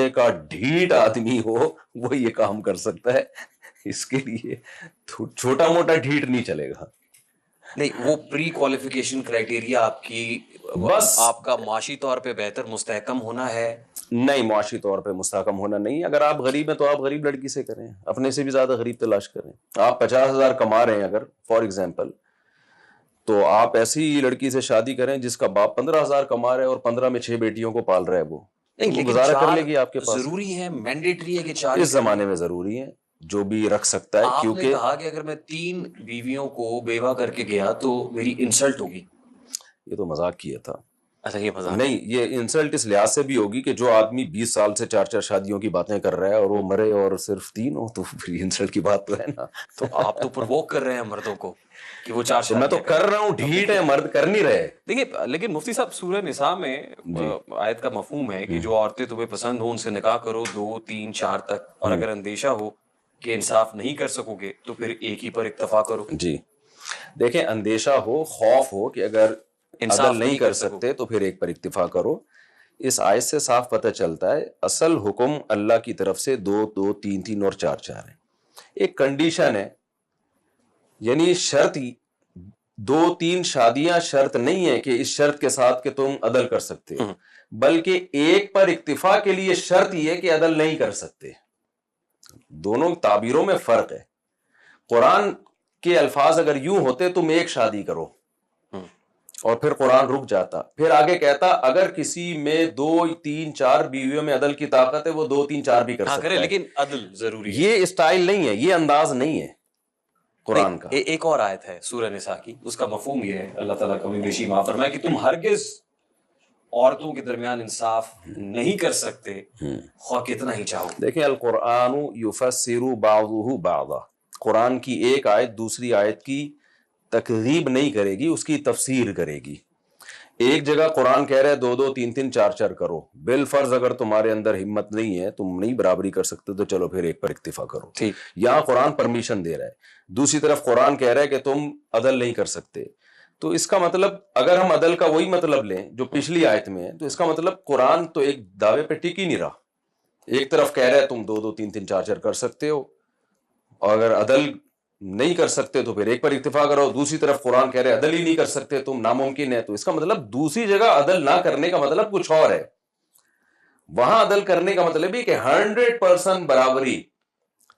سونے کا ڈھیٹ آدمی ہو وہ یہ کام کر سکتا ہے. اس کے لیے چھوٹا موٹا ڈھیٹ نہیں چلے گا. نہیں وہ پری کوالیفیکیشن کرائٹیریا آپ کی بس آپ کا معاشی طور پہ بہتر مستحکم ہونا ہے. نہیں, معاشی طور پہ مستحکم ہونا نہیں. اگر آپ غریب ہیں تو آپ غریب لڑکی سے کریں, اپنے سے بھی زیادہ غریب تلاش کریں. آپ 50,000 کما رہے ہیں اگر فار ایگزامپل, تو آپ ایسی لڑکی سے شادی کریں جس کا باپ 15,000 کما رہا ہے اور 15 میں 6 بیٹیوں کو پال رہا ہے. وہ گزارا کر لے گی آپ کے پاس. ضروری ہے, مینڈیٹری ہے کہ 4 اس زمانے میں ضروری ہے, جو بھی رکھ سکتا ہے. آپ کیونکہ نے کہا کہ اگر میں 3 بیویوں کو بیوہ کر کے گیا تو میری انسلٹ ہوگی. یہ تو مذاق کیا تھا. اچھا یہ مذاق نہیں, یہ انسلٹ اس لحاظ سے بھی ہوگی کہ جو آدمی 20 سال سے 4 شادیوں کی باتیں کر رہا ہے اور وہ مرے اور صرف 3 ہو, تو پھر انسلٹ کی بات تو ہے نا. تو آپ تو پرووک کر رہے ہیں مردوں کو کہ وہ 4 میں تو کر رہا ہوں, ڈھیٹ ہے, مرد کر نہیں رہے. دیکھیے لیکن مفتی صاحب سورہ نساء میں آیت کا مفہوم ہے کہ جو عورتیں تمہیں پسند ہوں ان سے نکاح کرو 2 3 4 تک, اور اگر اندیشہ ہو کہ انصاف نہیں کر سکو گے تو پھر ایک ہی پر اکتفا کرو. جی دیکھیں, اندیشہ ہو, خوف ہو کہ اگر عدل نہیں کر سکتے تو پھر ایک پر اکتفا کرو. اس آیت سے صاف پتہ چلتا ہے اصل حکم اللہ کی طرف سے 2 2 3 3 اور 4 4 ہے. ایک کنڈیشن ہے, یعنی شرط 2 3 شادیاں شرط نہیں ہے کہ اس شرط کے ساتھ کہ تم عدل کر سکتے, بلکہ ایک پر اکتفا کے لیے شرط یہ کہ عدل نہیں کر سکتے. دونوں تعبیروں میں فرق ہے. قرآن کے الفاظ اگر یوں ہوتے تم ایک شادی کرو, اور پھر قرآن رک جاتا, پھر آگے کہتا اگر کسی میں 2 3 4 بیویوں میں عدل کی طاقت ہے وہ 2 3 4 بھی کر سکتا ہے, لیکن عدل ضروری ہے. یہ اسٹائل نہیں ہے, یہ انداز نہیں ہے قرآن کا. ایک اور آیت ہے سورہ نساء کی, اس کا مفہوم یہ ہے, اللہ تعالیٰ کمی بیشی معاف فرمائے, کہ تم ہرگز عورتوں کے درمیان انصاف نہیں کر سکتے خواہ کتنا ہی چاہو. دیکھیں, القرآن یفسر بعضہ بعضا, قرآن کی ایک آیت دوسری آیت کی تکذیب نہیں کرے گی, اس کی تفسیر کرے گی. ایک جگہ قرآن کہہ رہا ہے 2 2 3 3 4 4 کرو, بالفرض اگر تمہارے اندر ہمت نہیں ہے, تم نہیں برابری کر سکتے, تو چلو پھر ایک پر اکتفا کرو. یہاں قرآن پرمیشن دے رہا ہے. دوسری طرف قرآن کہہ رہا ہے کہ تم عدل نہیں کر سکتے. تو اس کا مطلب اگر ہم عدل کا وہی مطلب لیں جو پچھلی آیت میں ہے, تو اس کا مطلب قرآن تو ایک دعوے پہ ٹک ہی نہیں رہا. ایک طرف کہہ رہا ہے تم 2 2 3 3 4 4 کر سکتے ہو, اور اگر عدل نہیں کر سکتے تو پھر ایک پر اکتفا کرو. دوسری طرف قرآن کہہ رہے عدل ہی نہیں کر سکتے تم, ناممکن ہے. تو اس کا مطلب دوسری جگہ عدل نہ کرنے کا مطلب کچھ اور ہے, وہاں عدل کرنے کا مطلب یہ کہ 100% برابری.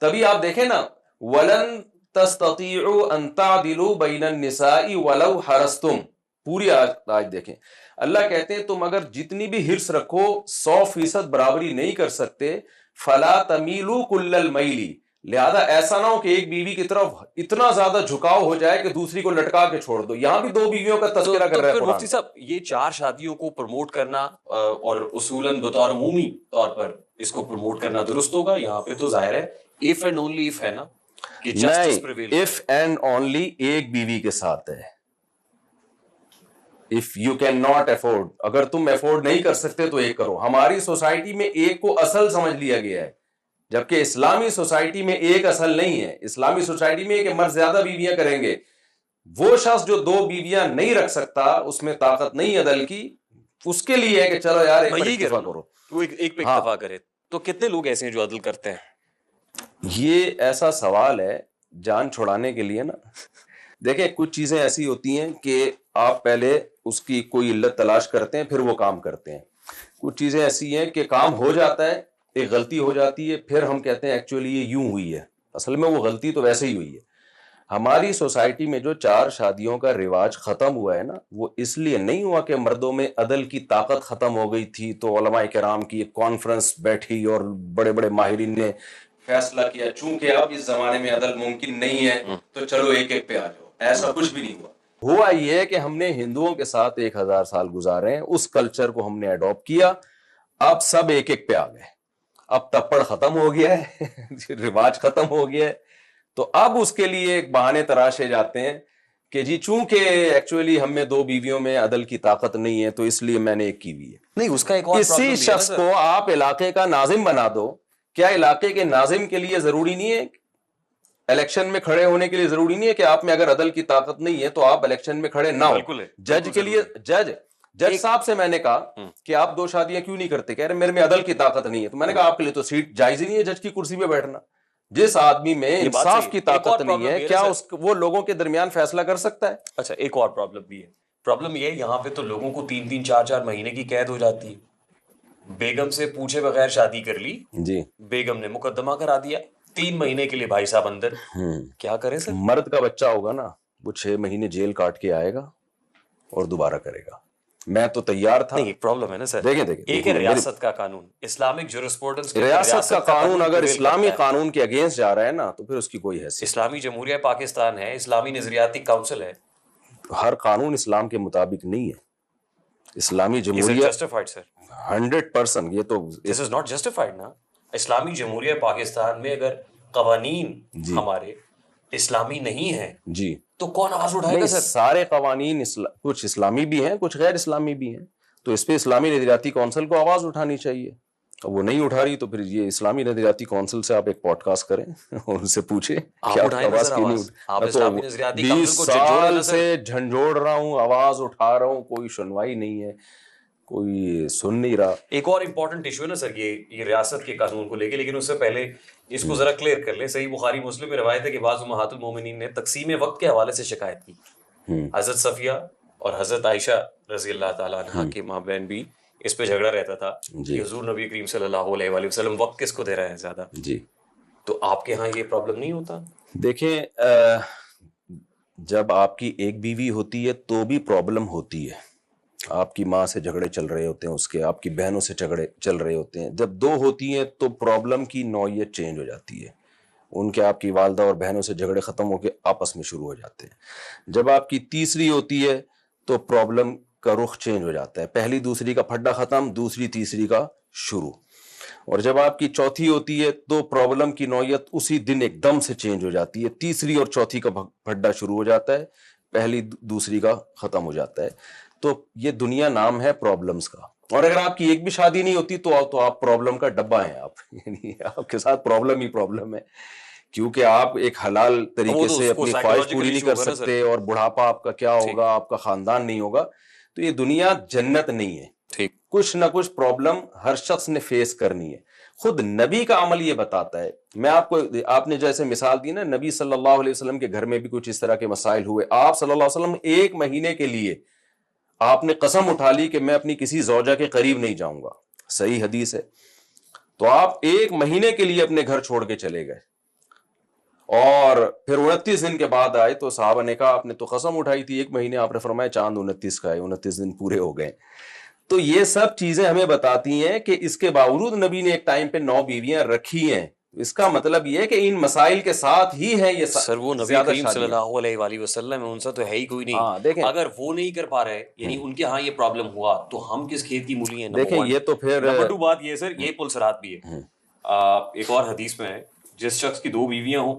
تبھی آپ دیکھیں نا, وَلَن تَسْتَطِيعُوا أَن تَعْدِلُوا بَيْنَ النِّسَاءِ وَلَوْ حَرَصْتُمْ, پوری آیت دیکھیں. اللہ کہتے ہیں تم اگر جتنی بھی حرص رکھو 100% برابری نہیں کر سکتے. فَلَا تَمِيلُوا كُلَّ الْمَيْلِ, لہذا ایسا نہ ہو کہ ایک بیوی کی طرف اتنا زیادہ جھکاؤ ہو جائے کہ دوسری کو لٹکا کے چھوڑ دو. یہاں بھی 2 بیویوں کا تذکرہ کر رہا ہے قرآن. مفتی صاحب یہ 4 شادیوں کو پروموٹ کرنا اور اصولاً بطور عمومی طور پر اس کو پروموٹ کرنا درست ہوگا؟ یہاں پہ تو ظاہر ہے if and only if ہے نا, کہ justice prevail. if and only ایک بیوی کے ساتھ ہے. if you cannot afford, اگر تم افورڈ نہیں کر سکتے تو ایک کرو. ہماری سوسائٹی میں ایک کو اصل سمجھ لیا گیا ہے, جبکہ اسلامی سوسائٹی میں ایک اصل نہیں ہے. اسلامی سوسائٹی میں کہ مرد زیادہ بیویاں کریں گے. وہ شخص جو 2 بیویاں نہیں رکھ سکتا, اس میں طاقت نہیں عدل کی, اس کے لیے ہے کہ چلو یار ایک پر اکتفا کرو, تو ایک پہ اکتفا کرے. تو کتنے لوگ ایسے ہیں جو عدل کرتے ہیں؟ یہ ایسا سوال ہے جان چھڑانے کے لیے نا. دیکھیں کچھ چیزیں ایسی ہوتی ہیں کہ آپ پہلے اس کی کوئی علت تلاش کرتے ہیں پھر وہ کام کرتے ہیں. کچھ چیزیں ایسی ہیں کہ کام ہو جاتا ہے, ایک غلطی ہو جاتی ہے, پھر ہم کہتے ہیں ایکچولی یہ یوں ہوئی ہے, اصل میں وہ غلطی تو ویسے ہی ہوئی ہے. ہماری سوسائٹی میں جو 4 شادیوں کا رواج ختم ہوا ہے نا, وہ اس لیے نہیں ہوا کہ مردوں میں عدل کی طاقت ختم ہو گئی تھی تو علماء کرام کی ایک کانفرنس بیٹھی اور بڑے بڑے ماہرین نے فیصلہ کیا چونکہ اب اس زمانے میں عدل ممکن نہیں ہے تو چلو ایک ایک پہ آ جاؤ. ایسا کچھ بھی نہیں ہوا. ہوا یہ ہے کہ ہم نے ہندوؤں کے ساتھ 1000 سال گزارے ہیں, اس کلچر کو ہم نے اڈاپٹ کیا, اب سب ایک ایک پہ آ گئے. اب تپڑ ختم ہو گیا ہے, رواج ختم ہو گیا ہے, تو اب اس کے لیے ایک بہانے تراشے جاتے ہیں کہ جی چونکہ ایکچولی ہم میں 2 بیویوں میں عدل کی طاقت نہیں ہے تو اس لیے میں نے ایک کی ہوئی ہے. نہیں, اس کا ایک اور کسی شخص کو آپ علاقے کا ناظم بنا دو, کیا علاقے کے ناظم کے لیے ضروری نہیں ہے الیکشن میں کھڑے ہونے کے لیے ضروری نہیں ہے کہ آپ میں اگر عدل کی طاقت نہیں ہے تو آپ الیکشن میں کھڑے نہ ہو. جج کے لیے جج صاحب سے میں نے کہا کہ آپ 2 شادیاں کیوں نہیں کرتے؟ کہہ رہے میرے میں عدل کی طاقت نہیں ہے. تو میں نے کہا آپ کے لیے تو سیٹ جائز ہی نہیں ہے جج کی کرسی پہ بیٹھنا. جس آدمی میں انصاف کی طاقت نہیں ہے کیا وہ لوگوں کے درمیان فیصلہ کر سکتا ہے؟ اچھا ایک اور پرابلم بھی ہے. پرابلم یہ ہے یہاں پہ تو لوگوں کو 3-3 4-4 مہینے کی قید ہو جاتی ہے. بیگم سے پوچھے بغیر شادی کر لی جی, بیگم نے مقدمہ کرا دیا 3 مہینے کے لیے بھائی صاحب اندر. کیا کرے سر؟ مرد کا بچہ ہوگا نا وہ 6 مہینے جیل کاٹ کے آئے گا اور دوبارہ کرے گا. میں تو تیار تھا. نہیں پرابلم ہے نا سر. دیکھیں ایک ہے ریاست کا قانون, اسلامک جورسپروڈنس. ریاست کا قانون اگر اسلامی قانون کے اگینسٹ جا رہا ہے نا تو پھر اس کی کوئی حیثیت. اسلامی جمہوریہ پاکستان ہے, اسلامی نظریاتی کونسل ہے. ہر قانون اسلام کے مطابق نہیں ہے. اسلامی جمہوریہ جسٹیفائڈ سر 100%. یہ تو دس از ناٹ جسٹیفائڈ نا. اسلامی جمہوریہ پاکستان میں اگر قوانین ہمارے اسلامی نہیں ہیں جی تو کون آواز اٹھائے گا سر؟ سارے قوانین کچھ اسلامی بھی ہیں کچھ غیر اسلامی بھی ہیں, تو اس پہ اسلامی نظریاتی کونسل کو آواز اٹھانی چاہیے. وہ نہیں اٹھا رہی تو پھر یہ اسلامی نظریاتی کونسل سے آپ ایک پوڈ کاسٹ کریں اور ان سے پوچھیں کہ آواز کیوں نہیں. 20 سال سے جھنجھوڑ رہا ہوں, آواز اٹھا رہا ہوں, کوئی سنوائی نہیں ہے, کوئی سن نہیں رہا. ایک اور امپورٹنٹ ایشو ہے نا سر یہ ریاست کے قانون کو لے کے, لیکن اس سے پہلے اس کو ذرا کلیئر کر لیں. صحیح بخاری مسلم میں روایت ہے کہ بعض امہات المومنین نے تقسیم وقت کے حوالے سے شکایت کی. حضرت صفیہ اور حضرت عائشہ رضی اللہ تعالیٰ عنہا کے ماں بہن بھی اس پہ جھگڑا رہتا تھا کہ حضور نبی کریم صلی اللہ علیہ وآلہ وسلم وقت کس کو دے رہا ہے زیادہ. جی تو آپ کے ہاں یہ پرابلم نہیں ہوتا؟ دیکھیں جب آپ کی ایک بیوی ہوتی ہے تو بھی پرابلم ہوتی ہے. آپ کی ماں سے جھگڑے چل رہے ہوتے ہیں, اس کے آپ کی بہنوں سے جھگڑے چل رہے ہوتے ہیں. جب 2 ہوتی ہیں تو پرابلم کی نوعیت چینج ہو جاتی ہے. ان کے آپ کی والدہ اور بہنوں سے جھگڑے ختم ہو کے آپس میں شروع ہو جاتے ہیں. جب آپ کی تیسری ہوتی ہے تو پرابلم کا رخ چینج ہو جاتا ہے. پہلی دوسری کا پھڈا ختم, دوسری تیسری کا شروع. اور جب آپ کی چوتھی ہوتی ہے تو پرابلم کی نوعیت اسی دن ایک دم سے چینج ہو جاتی ہے. تیسری اور چوتھی کا پھڈا شروع ہو جاتا ہے, پہلی دوسری کا ختم ہو جاتا ہے. تو یہ دنیا نام ہے پرابلمز کا. اور اگر آپ کی ایک بھی شادی نہیں ہوتی تو آپ پرابلم کا ڈبہ ہیں. آپ یعنی آپ کے ساتھ پرابلم ہی پرابلم ہے, کیونکہ آپ ایک حلال طریقے سے اپنی خواہش پوری نہیں کر سکتے, اور بڑھاپا آپ کا کیا ہوگا, آپ کا خاندان نہیں ہوگا. تو یہ دنیا جنت نہیں ہے. ٹھیک, کچھ نہ کچھ پرابلم ہر شخص نے فیس کرنی ہے. خود نبی کا عمل یہ بتاتا ہے. میں آپ نے جیسے مثال دی نا, نبی صلی اللہ علیہ وسلم کے گھر میں بھی کچھ اس طرح کے مسائل ہوئے. آپ صلی اللہ علیہ وسلم 1 مہینے کے لیے آپ نے قسم اٹھا لی کہ میں اپنی کسی زوجہ کے قریب نہیں جاؤں گا. صحیح حدیث ہے. تو آپ 1 مہینے کے لیے اپنے گھر چھوڑ کے چلے گئے, اور پھر 29 دن کے بعد آئے. تو صحابہ نے کہا آپ نے تو قسم اٹھائی تھی 1 مہینے, آپ نے فرمایا چاند 29 کا ہے, 29 دن پورے ہو گئے. تو یہ سب چیزیں ہمیں بتاتی ہیں کہ اس کے باوجود نبی نے ایک ٹائم پہ 9 بیویاں رکھی ہیں. اس کا مطلب یہ ہے کہ ان مسائل کے ساتھ ہی ہے یہ سر. وہ نبی کریم صلی اللہ علیہ وآلہ وسلم ان سے تو ہے ہی کوئی نہیں. دیکھیں اگر وہ نہیں کر پا رہے, یعنی ان کے ہاں یہ پرابلم ہوا, تو ہم کس کھیت کی مولی ہیں؟ دیکھیں یہ تو پھر نمبر 2 بات یہ سر, یہ پل صراط بھی ہے. ایک اور حدیث میں ہے جس شخص کی 2 بیویاں ہوں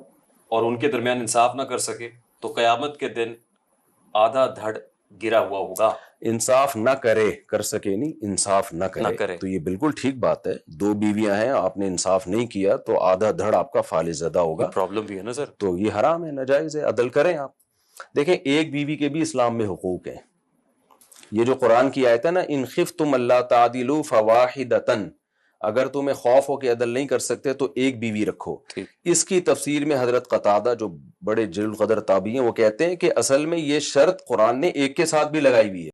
اور ان کے درمیان انصاف نہ کر سکے تو قیامت کے دن آدھا دھڑ گرا ہوا ہوگا. انصاف نہ کرے, کر سکے نہیں, انصاف نہ کرے. تو یہ بالکل ٹھیک بات ہے. 2 بیویاں ہیں, آپ نے انصاف نہیں کیا تو آدھا دھڑ آپ کا فالح زدہ ہوگا. پرابلم بھی ہے نا سر. تو یہ حرام ہے, ناجائز ہے. عدل کریں آپ. دیکھیں ایک بیوی کے بھی اسلام میں حقوق ہیں. یہ جو قرآن کی آیت ہے نا, ان خفتم اللہ تعدلوا فواحدۃ, اگر تمہیں خوف ہو کہ عدل نہیں کر سکتے تو ایک بیوی رکھو. اس کی تفسیر میں حضرت قتادہ جو بڑے جلیل القدر تابعی ہیں وہ کہتے ہیں کہ اصل میں یہ شرط قرآن نے ایک کے ساتھ بھی لگائی ہوئی ہے.